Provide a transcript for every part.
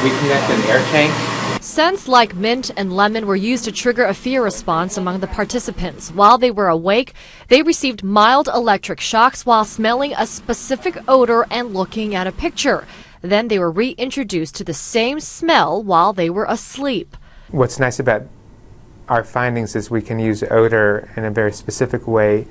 We connect an air tank. Scents like mint and lemon were used to trigger a fear response among the participants. While they were awake, they received mild electric shocks while smelling a specific odor and looking at a picture. Then they were reintroduced to the same smell while they were asleep. What's nice about our findings is we can use odor in a very specific way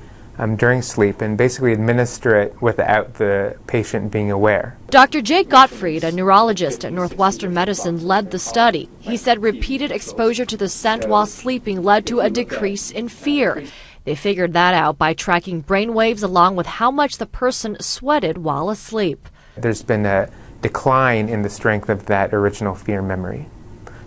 during sleep and basically administer it without the patient being aware. Dr. Jake Gottfried, a neurologist at Northwestern Medicine, led the study. He said repeated exposure to the scent while sleeping led to a decrease in fear. They figured that out by tracking brain waves along with how much the person sweated while asleep. There's been a decline in the strength of that original fear memory.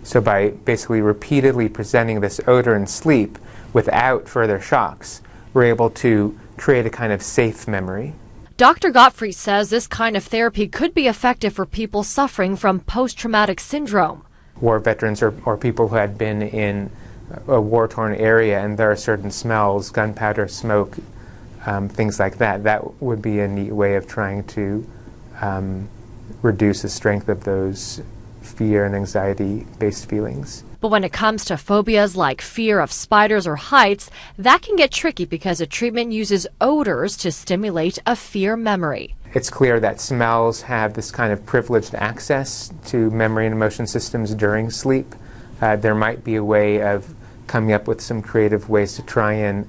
So by basically repeatedly presenting this odor in sleep without further shocks, we're able to create a kind of safe memory. Dr. Gottfried says this kind of therapy could be effective for people suffering from post-traumatic syndrome. War veterans or people who had been in a war-torn area and there are certain smells, gunpowder, smoke, things like that. That would be a neat way of trying to reduce the strength of those fear and anxiety-based feelings. But when it comes to phobias like fear of spiders or heights, that can get tricky because a treatment uses odors to stimulate a fear memory. It's clear that smells have this kind of privileged access to memory and emotion systems during sleep. There might be a way of coming up with some creative ways to try and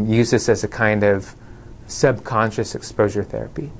use this as a kind of subconscious exposure therapy.